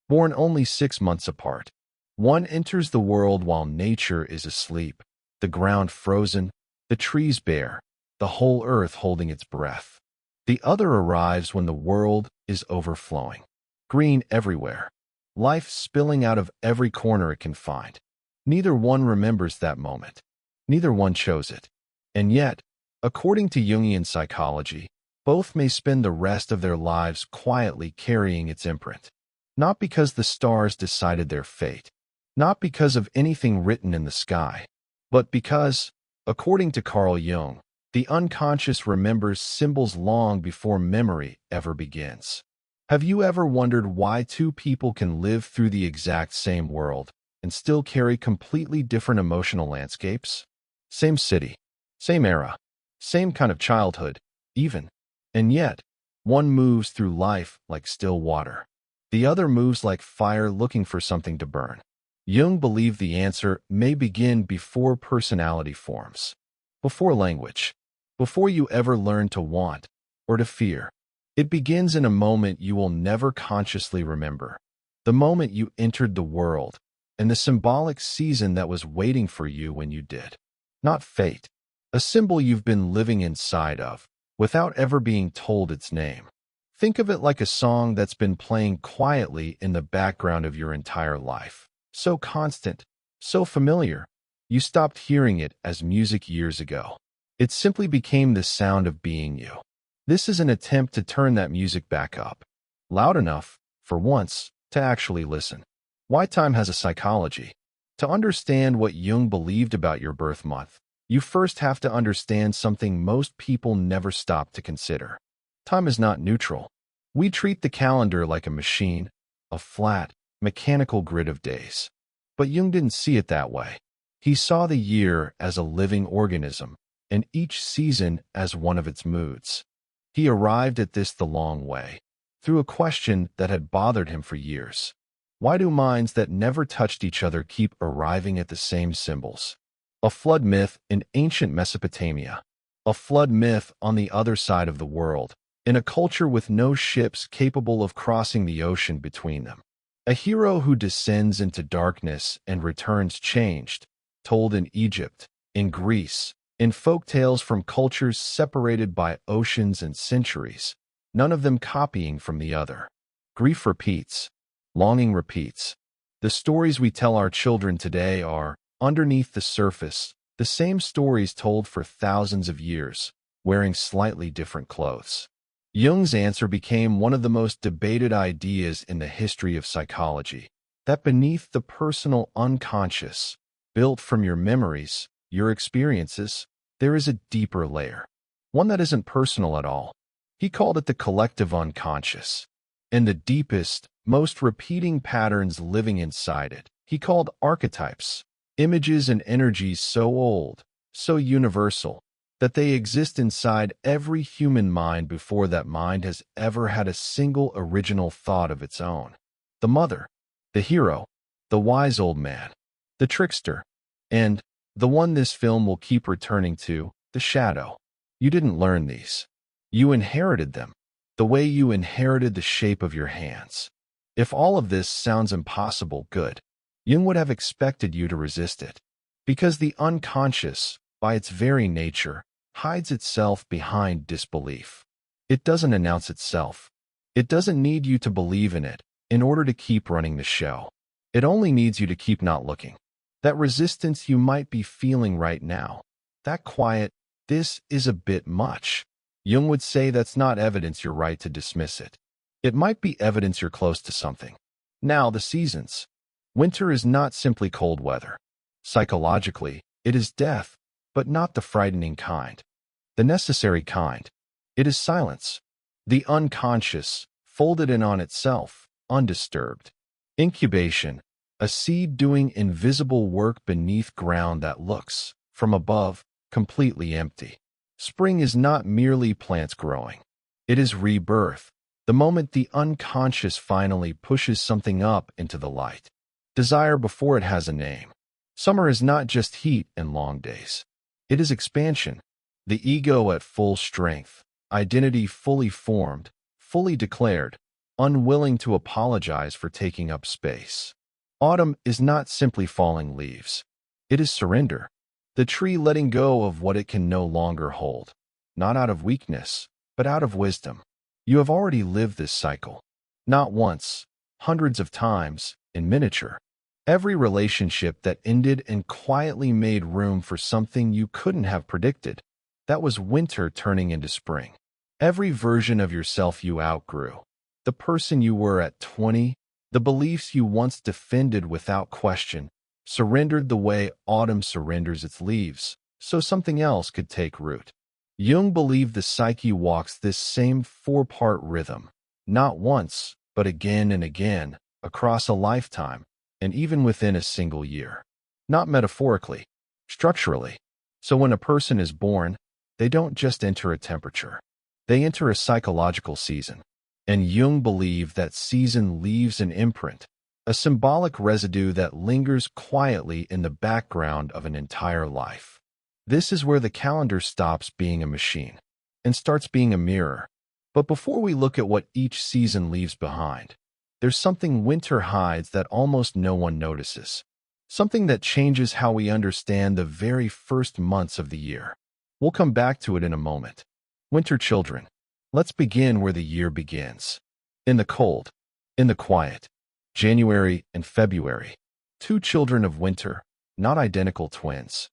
born only 6 months apart. One enters the world while nature is asleep, the ground frozen, the trees bare, the whole earth holding its breath. The other arrives when the world is overflowing, green everywhere, life spilling out of every corner it can find. Neither one remembers that moment. Neither one chose it. And yet, according to Jungian psychology, both may spend the rest of their lives quietly carrying its imprint. Not because the stars decided their fate, not because of anything written in the sky, but because, according to Carl Jung, the unconscious remembers symbols long before memory ever begins. Have you ever wondered why two people can live through the exact same world and still carry completely different emotional landscapes? Same city, same era, same kind of childhood, even. And yet, one moves through life like still water. The other moves like fire looking for something to burn. Jung believed the answer may begin before personality forms, before language, before you ever learn to want or to fear. It begins in a moment you will never consciously remember, the moment you entered the world, and the symbolic season that was waiting for you when you did. Not fate, a symbol you've been living inside of, without ever being told its name. Think of it like a song that's been playing quietly in the background of your entire life. So constant, so familiar, you stopped hearing it as music years ago. It simply became the sound of being you. This is an attempt to turn that music back up, loud enough, for once, to actually listen. Why time has a psychology? To understand what Jung believed about your birth month, you first have to understand something most people never stop to consider. Time is not neutral. We treat the calendar like a machine, a flat, mechanical grid of days. But Jung didn't see it that way. He saw the year as a living organism, and each season as one of its moods. He arrived at this the long way, through a question that had bothered him for years. Why do minds that never touched each other keep arriving at the same symbols? A flood myth in ancient Mesopotamia. A flood myth on the other side of the world, in a culture with no ships capable of crossing the ocean between them. A hero who descends into darkness and returns changed, told in Egypt, in Greece, in folk tales from cultures separated by oceans and centuries, none of them copying from the other. Grief repeats. Longing repeats. The stories we tell our children today are, underneath the surface, the same stories told for thousands of years, wearing slightly different clothes. Jung's answer became one of the most debated ideas in the history of psychology, that beneath the personal unconscious, built from your memories, your experiences, there is a deeper layer, one that isn't personal at all. He called it the collective unconscious, and the deepest, most repeating patterns living inside it, he called archetypes, images and energies so old, so universal, that they exist inside every human mind before that mind has ever had a single original thought of its own. The mother, the hero, the wise old man, the trickster, and, the one this film will keep returning to, the shadow. You didn't learn these. You inherited them, the way you inherited the shape of your hands. If all of this sounds impossible, good. Jung would have expected you to resist it. Because the unconscious, by its very nature, hides itself behind disbelief. It doesn't announce itself. It doesn't need you to believe in it in order to keep running the show. It only needs you to keep not looking. That resistance you might be feeling right now, that quiet, this is a bit much. Jung would say that's not evidence you're right to dismiss it. It might be evidence you're close to something. Now, the seasons. Winter is not simply cold weather. Psychologically, it is death, but not the frightening kind. The necessary kind. It is silence. The unconscious, folded in on itself, undisturbed. Incubation. A seed doing invisible work beneath ground that looks, from above, completely empty. Spring is not merely plants growing. It is rebirth, the moment the unconscious finally pushes something up into the light. Desire before it has a name. Summer is not just heat and long days. It is expansion. The ego at full strength, identity fully formed, fully declared. unwilling to apologize for taking up space. Autumn is not simply falling leaves. It is surrender, the tree letting go of what it can no longer hold, not out of weakness, but out of wisdom. You have already lived this cycle, not once, hundreds of times, in miniature. Every relationship that ended and quietly made room for something you couldn't have predicted. That was winter turning into spring. Every version of yourself you outgrew. The person you were at 20, the beliefs you once defended without question, surrendered the way autumn surrenders its leaves, so something else could take root. Jung believed the psyche walks this same four-part rhythm, not once, but again and again, across a lifetime, and even within a single year. Not metaphorically, structurally. So when a person is born, they don't just enter a temperature. They enter a psychological season. And Jung believed that season leaves an imprint, a symbolic residue that lingers quietly in the background of an entire life. This is where the calendar stops being a machine and starts being a mirror. But before we look at what each season leaves behind, there's something winter hides that almost no one notices. Something that changes how we understand the very first months of the year. We'll come back to it in a moment. Winter children. Let's begin where the year begins. In the cold. In the quiet. January and February. Two children of winter, not identical twins.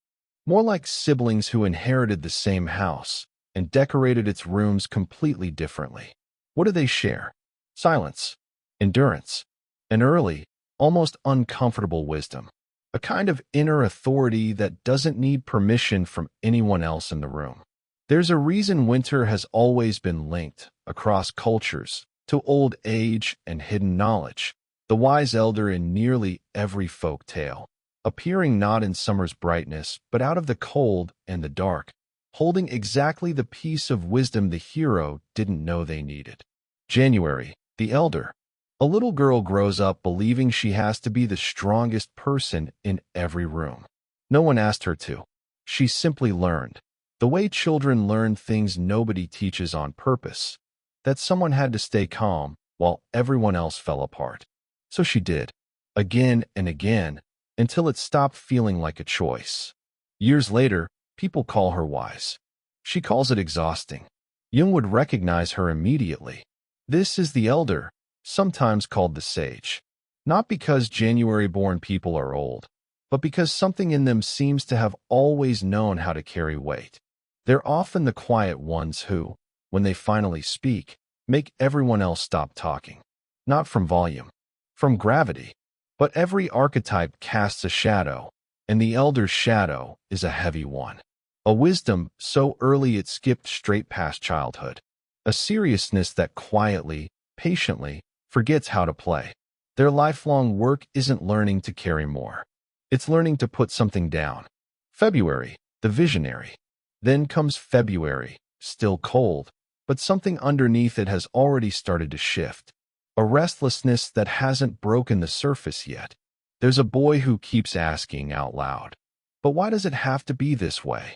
More like siblings who inherited the same house and decorated its rooms completely differently. What do they share? Silence. Endurance. An early, almost uncomfortable wisdom. A kind of inner authority that doesn't need permission from anyone else in the room. There's a reason winter has always been linked, across cultures, to old age and hidden knowledge. The wise elder in nearly every folk tale, appearing not in summer's brightness, but out of the cold and the dark, holding exactly the piece of wisdom the hero didn't know they needed. January, the elder. A little girl grows up believing she has to be the strongest person in every room. No one asked her to. She simply learned. The way children learn things nobody teaches on purpose. That someone had to stay calm while everyone else fell apart. So she did. Again and again, until it stopped feeling like a choice. Years later, people call her wise. She calls it exhausting. Jung would recognize her immediately. This is the elder, sometimes called the sage. Not because January-born people are old, but because something in them seems to have always known how to carry weight. They're often the quiet ones who, when they finally speak, make everyone else stop talking. Not from volume, from gravity. But every archetype casts a shadow, and the elder's shadow is a heavy one. A wisdom so early it skipped straight past childhood. A seriousness that quietly, patiently, forgets how to play. Their lifelong work isn't learning to carry more. It's learning to put something down. February, the visionary. Then comes February, still cold, but something underneath it has already started to shift. A restlessness that hasn't broken the surface yet. There's a boy who keeps asking out loud, but why does it have to be this way?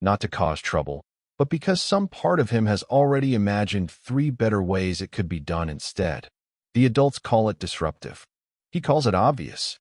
Not to cause trouble, but because some part of him has already imagined 3 better ways it could be done instead. The adults call it disruptive. He calls it obvious.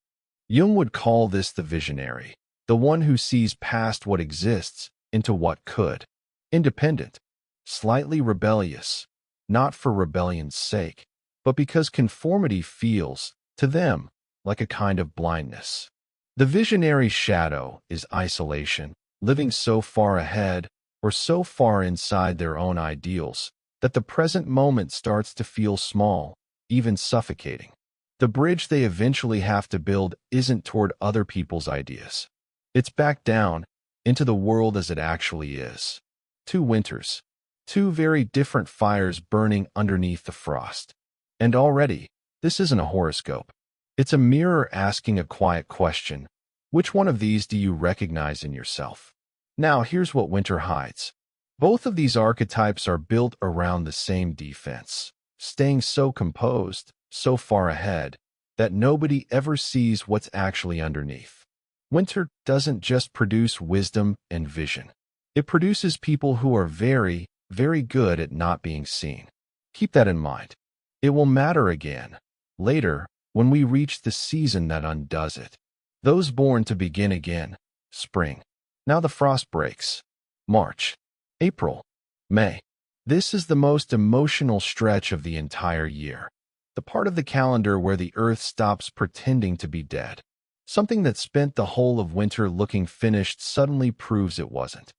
Jung would call this the visionary, the one who sees past what exists into what could. Independent, slightly rebellious, not for rebellion's sake, but because conformity feels, to them, like a kind of blindness. The visionary's shadow is isolation, living so far ahead or so far inside their own ideals that the present moment starts to feel small, even suffocating. The bridge they eventually have to build isn't toward other people's ideas. It's back down into the world as it actually is. 2 winters, 2 very different fires burning underneath the frost. And already, this isn't a horoscope. It's a mirror asking a quiet question. Which one of these do you recognize in yourself? Now, here's what winter hides. Both of these archetypes are built around the same defense, staying so composed, so far ahead, that nobody ever sees what's actually underneath. Winter doesn't just produce wisdom and vision. It produces people who are very, very good at not being seen. Keep that in mind. It will matter again. Later, when we reach the season that undoes it. Those born to begin again. Spring. Now the frost breaks. March. April. May. This is the most emotional stretch of the entire year. The part of the calendar where the earth stops pretending to be dead. Something that spent the whole of winter looking finished suddenly proves it wasn't.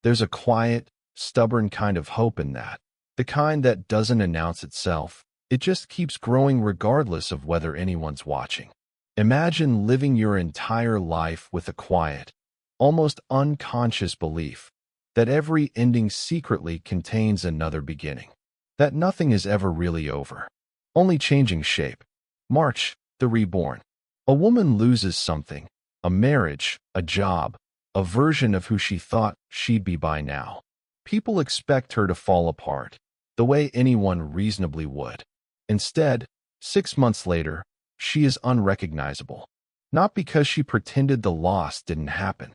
There's a quiet, stubborn kind of hope in that. The kind that doesn't announce itself. It just keeps growing regardless of whether anyone's watching. Imagine living your entire life with a quiet, almost unconscious belief that every ending secretly contains another beginning. That nothing is ever really over. Only changing shape. March, the reborn. A woman loses something. A marriage, a job, a version of who she thought she'd be by now. People expect her to fall apart, the way anyone reasonably would. Instead, 6 months later, she is unrecognizable. Not because she pretended the loss didn't happen,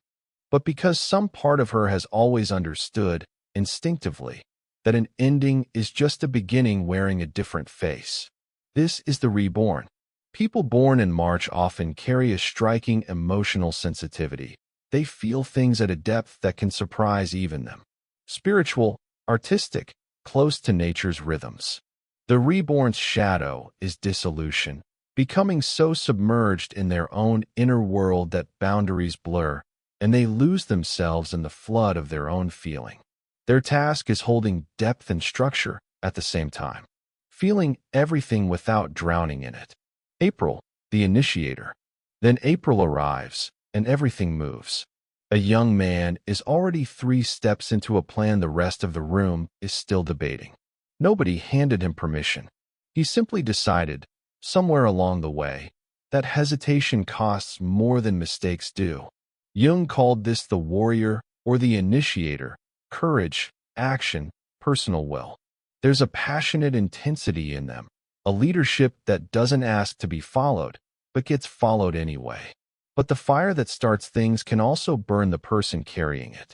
but because some part of her has always understood, instinctively, that an ending is just a beginning wearing a different face. This is the reborn. People born in March often carry a striking emotional sensitivity. They feel things at a depth that can surprise even them. Spiritual, artistic, close to nature's rhythms. The reborn's shadow is dissolution, becoming so submerged in their own inner world that boundaries blur, and they lose themselves in the flood of their own feeling. Their task is holding depth and structure at the same time, feeling everything without drowning in it. April, the initiator. Then April arrives, and everything moves. A young man is already 3 steps into a plan the rest of the room is still debating. Nobody handed him permission. He simply decided, somewhere along the way, that hesitation costs more than mistakes do. Jung called this the warrior or the initiator, courage, action, personal will. There's a passionate intensity in them, a leadership that doesn't ask to be followed, but gets followed anyway. But the fire that starts things can also burn the person carrying it.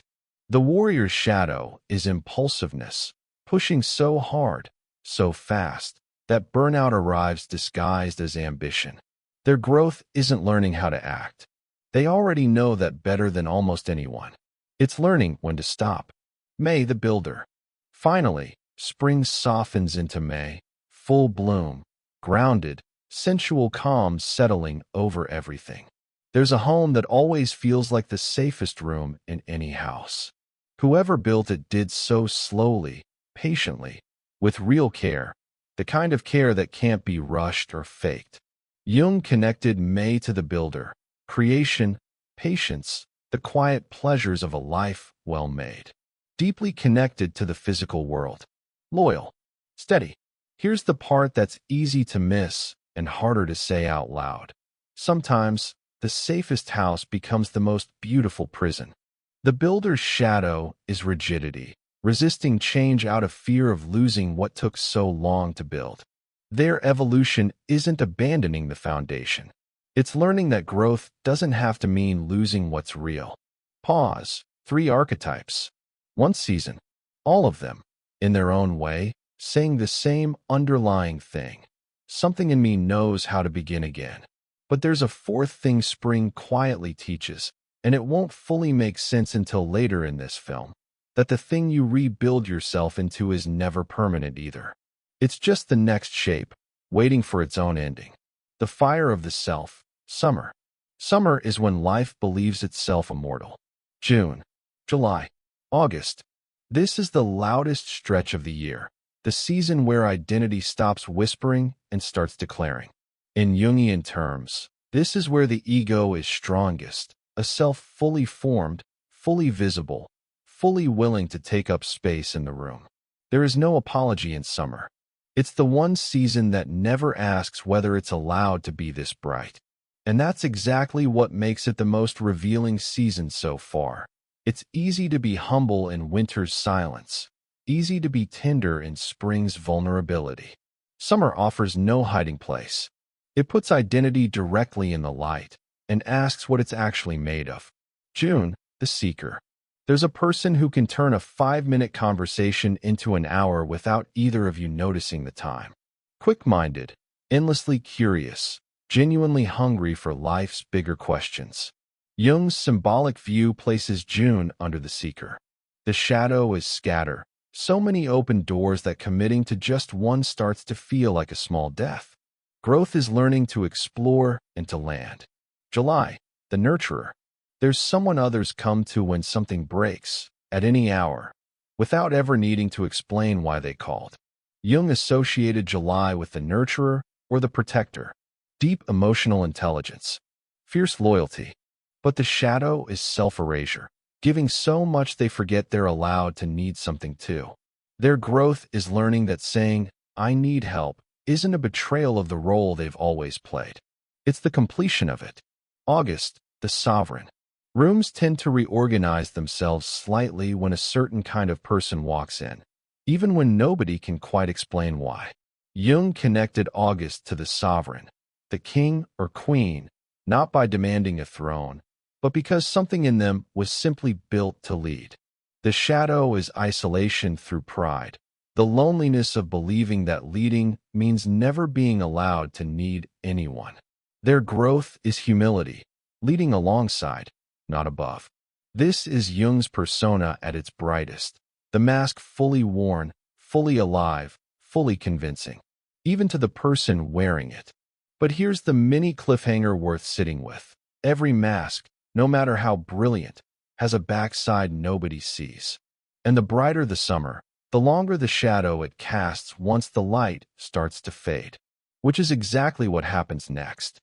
The warrior's shadow is impulsiveness, pushing so hard, so fast, that burnout arrives disguised as ambition. Their growth isn't learning how to act. They already know that better than almost anyone. It's learning when to stop. May, the builder. Finally, spring softens into May, full bloom, grounded, sensual calm settling over everything. There's a home that always feels like the safest room in any house. Whoever built it did so slowly, patiently, with real care, the kind of care that can't be rushed or faked. Jung connected May to the builder, creation, patience, the quiet pleasures of a life well made. Deeply connected to the physical world. Loyal, steady. Here's the part that's easy to miss and harder to say out loud. Sometimes, the safest house becomes the most beautiful prison. The builder's shadow is rigidity, resisting change out of fear of losing what took so long to build. Their evolution isn't abandoning the foundation. It's learning that growth doesn't have to mean losing what's real. Pause. 3 archetypes. 1 season. All of them, in their own way, saying the same underlying thing. Something in me knows how to begin again. But there's a 4th thing spring quietly teaches, and it won't fully make sense until later in this film, that the thing you rebuild yourself into is never permanent either. It's just the next shape, waiting for its own ending. The fire of the self, summer. Summer is when life believes itself immortal. June, July, August. This is the loudest stretch of the year, the season where identity stops whispering and starts declaring. In Jungian terms, this is where the ego is strongest, a self fully formed, fully visible, fully willing to take up space in the room. There is no apology in summer. It's the one season that never asks whether it's allowed to be this bright. And that's exactly what makes it the most revealing season so far. It's easy to be humble in winter's silence, easy to be tender in spring's vulnerability. Summer offers no hiding place. It puts identity directly in the light and asks what it's actually made of. June, the seeker. There's a person who can turn a 5-minute conversation into an hour without either of you noticing the time. quick-minded, endlessly curious, genuinely hungry for life's bigger questions. Jung's symbolic view places June under the seeker. The shadow is scatter, so many open doors that committing to just one starts to feel like a small death. Growth is learning to explore and to land. July, the nurturer. There's someone others come to when something breaks, at any hour, without ever needing to explain why they called. Jung associated July with the nurturer or the protector, deep emotional intelligence, fierce loyalty. But the shadow is self-erasure, giving so much they forget they're allowed to need something too. Their growth is learning that saying, "I need help," isn't a betrayal of the role they've always played. It's the completion of it. August, the sovereign. Rooms tend to reorganize themselves slightly when a certain kind of person walks in, even when nobody can quite explain why. Jung connected August to the sovereign, the king or queen, not by demanding a throne, but because something in them was simply built to lead. The shadow is isolation through pride, the loneliness of believing that leading means never being allowed to need anyone. Their growth is humility, leading alongside, not above. This is Jung's persona at its brightest, the mask fully worn, fully alive, fully convincing, even to the person wearing it. But here's the mini cliffhanger worth sitting with. Every mask, no matter how brilliant, has a backside nobody sees. And the brighter the summer, the longer the shadow it casts once the light starts to fade. Which is exactly what happens next.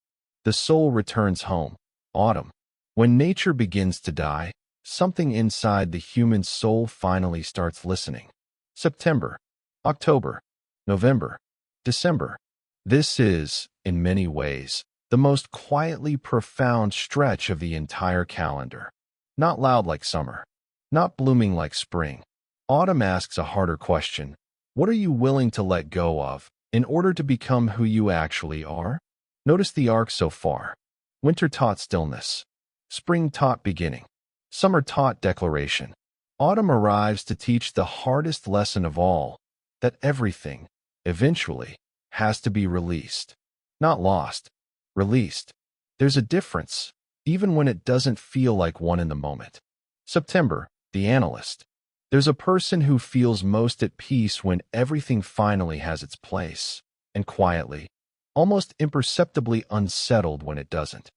The soul returns home, autumn. When nature begins to die, something inside the human soul finally starts listening. September, October, November, December. This is, in many ways, the most quietly profound stretch of the entire calendar. Not loud like summer, not blooming like spring. Autumn asks a harder question. What are you willing to let go of in order to become who you actually are? Notice the arc so far. Winter taught stillness. Spring taught beginning. Summer taught declaration. Autumn arrives to teach the hardest lesson of all, that everything, eventually, has to be released. Not lost, released. There's a difference, even when it doesn't feel like one in the moment. September, the analyst. There's a person who feels most at peace when everything finally has its place, and quietly, almost imperceptibly unsettled when it doesn't.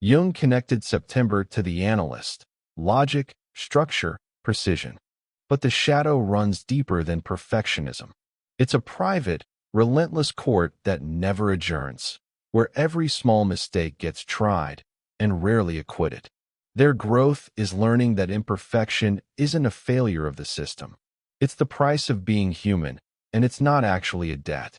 Jung connected September to the analyst, logic, structure, precision. But the shadow runs deeper than perfectionism. It's a private, relentless court that never adjourns, where every small mistake gets tried and rarely acquitted. Their growth is learning that imperfection isn't a failure of the system. It's the price of being human, and it's not actually a debt.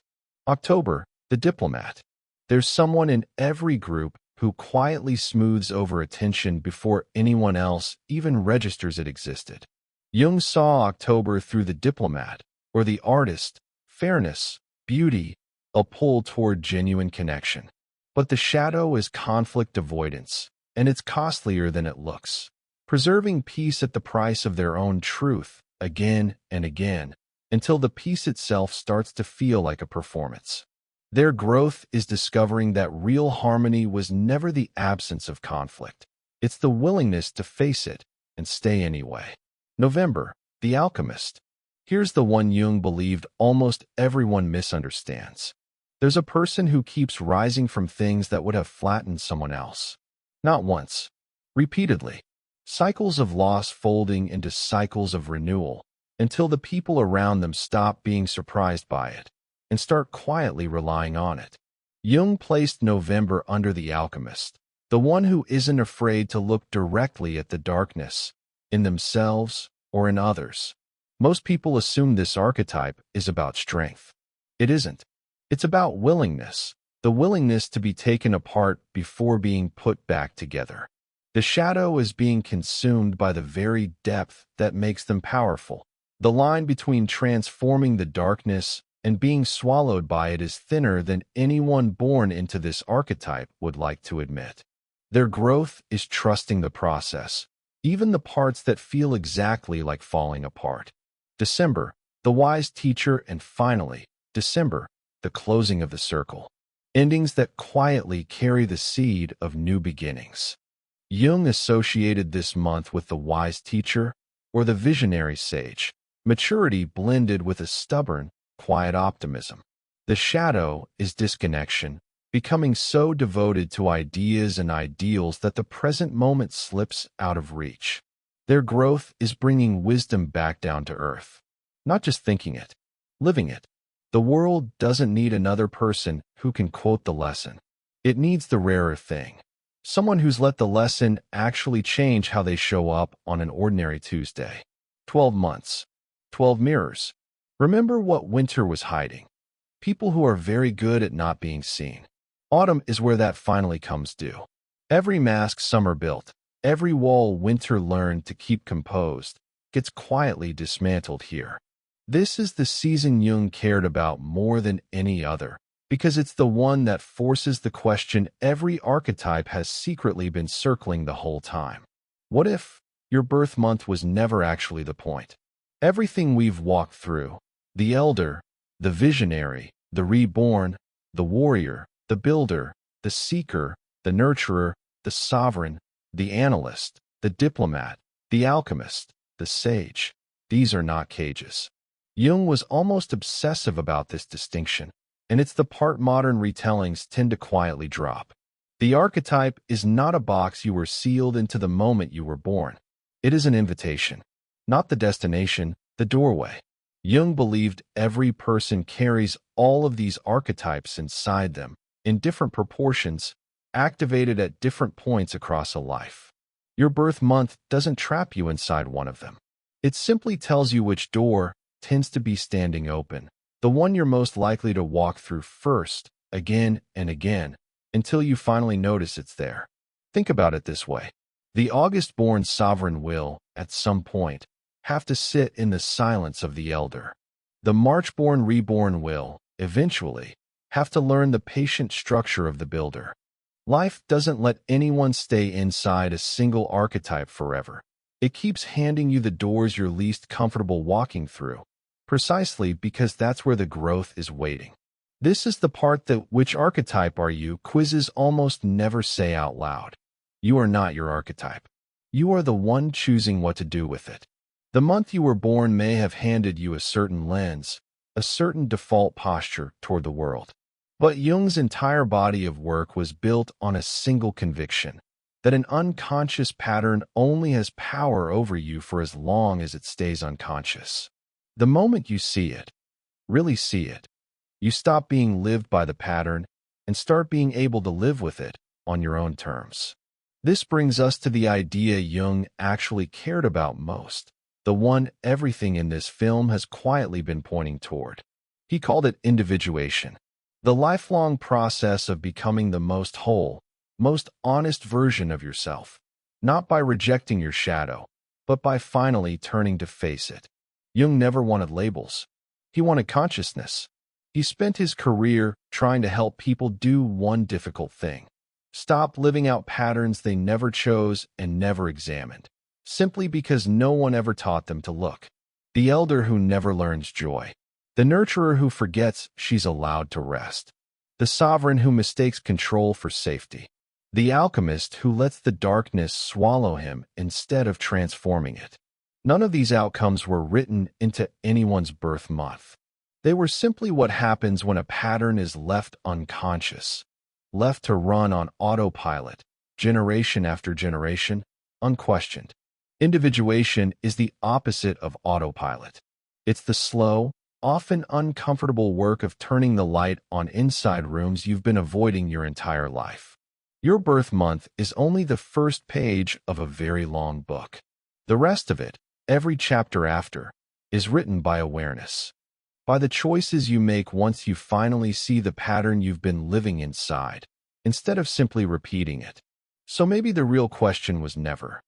October, the diplomat. There's someone in every group who quietly smooths over a tension before anyone else even registers it existed. Jung saw October through the diplomat, or the artist, fairness, beauty, a pull toward genuine connection. But the shadow is conflict avoidance, and it's costlier than it looks. Preserving peace at the price of their own truth, again and again, until the peace itself starts to feel like a performance. Their growth is discovering that real harmony was never the absence of conflict. It's the willingness to face it and stay anyway. November, the alchemist. Here's the one Jung believed almost everyone misunderstands. There's a person who keeps rising from things that would have flattened someone else. Not once, repeatedly. Cycles of loss folding into cycles of renewal, until the people around them stop being surprised by it and start quietly relying on it. Jung placed November under the alchemist, the one who isn't afraid to look directly at the darkness, in themselves or in others. Most people assume this archetype is about strength. It isn't. It's about willingness, the willingness to be taken apart before being put back together. The shadow is being consumed by the very depth that makes them powerful. The line between transforming the darkness and being swallowed by it is thinner than anyone born into this archetype would like to admit. Their growth is trusting the process, even the parts that feel exactly like falling apart. December, the wise teacher, and finally, December, the closing of the circle. Endings that quietly carry the seed of new beginnings. Jung associated this month with the wise teacher or the visionary sage, maturity blended with a stubborn, quiet optimism. The shadow is disconnection, becoming so devoted to ideas and ideals that the present moment slips out of reach. Their growth is bringing wisdom back down to earth. Not just thinking it, living it. The world doesn't need another person who can quote the lesson. It needs the rarer thing. Someone who's let the lesson actually change how they show up on an ordinary Tuesday. 12 months. 12 mirrors. Remember what winter was hiding. People who are very good at not being seen. Autumn is where that finally comes due. Every mask summer built, every wall winter learned to keep composed, gets quietly dismantled here. This is the season Jung cared about more than any other, because it's the one that forces the question every archetype has secretly been circling the whole time. What if your birth month was never actually the point? Everything we've walked through, the elder, the visionary, the reborn, the warrior, the builder, the seeker, the nurturer, the sovereign, the analyst, the diplomat, the alchemist, the sage. These are not cages. Jung was almost obsessive about this distinction, and it's the part modern retellings tend to quietly drop. The archetype is not a box you were sealed into the moment you were born. It is an invitation, not the destination, the doorway. Jung believed every person carries all of these archetypes inside them, in different proportions, activated at different points across a life. Your birth month doesn't trap you inside one of them. It simply tells you which door tends to be standing open, the one you're most likely to walk through first, again and again, until you finally notice it's there. Think about it this way. The August-born sovereign will, at some point, have to sit in the silence of the elder. The March-born reborn will, eventually, have to learn the patient structure of the builder. Life doesn't let anyone stay inside a single archetype forever. It keeps handing you the doors you're least comfortable walking through, precisely because that's where the growth is waiting. This is the part that which archetype are you quizzes almost never say out loud. You are not your archetype. You are the one choosing what to do with it. The month you were born may have handed you a certain lens, a certain default posture toward the world. But Jung's entire body of work was built on a single conviction, that an unconscious pattern only has power over you for as long as it stays unconscious. The moment you see it, really see it, you stop being lived by the pattern and start being able to live with it on your own terms. This brings us to the idea Jung actually cared about most, the one everything in this film has quietly been pointing toward. He called it individuation, the lifelong process of becoming the most whole, most honest version of yourself, not by rejecting your shadow, but by finally turning to face it. Jung never wanted labels. He wanted consciousness. He spent his career trying to help people do one difficult thing: stop living out patterns they never chose and never examined, simply because no one ever taught them to look. The elder who never learns joy. The nurturer who forgets she's allowed to rest. The sovereign who mistakes control for safety. The alchemist who lets the darkness swallow him instead of transforming it. None of these outcomes were written into anyone's birth month. They were simply what happens when a pattern is left unconscious, left to run on autopilot, generation after generation, unquestioned. Individuation is the opposite of autopilot. It's the slow, often uncomfortable work of turning the light on inside rooms you've been avoiding your entire life. Your birth month is only the first page of a very long book. The rest of it, every chapter after, is written by awareness, by the choices you make once you finally see the pattern you've been living inside, instead of simply repeating it. So maybe the real question was never,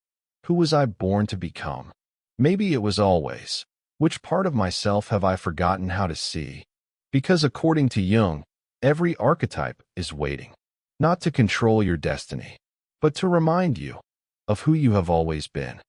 who was I born to become? Maybe it was always, which part of myself have I forgotten how to see? Because according to Jung, every archetype is waiting, not to control your destiny, but to remind you of who you have always been.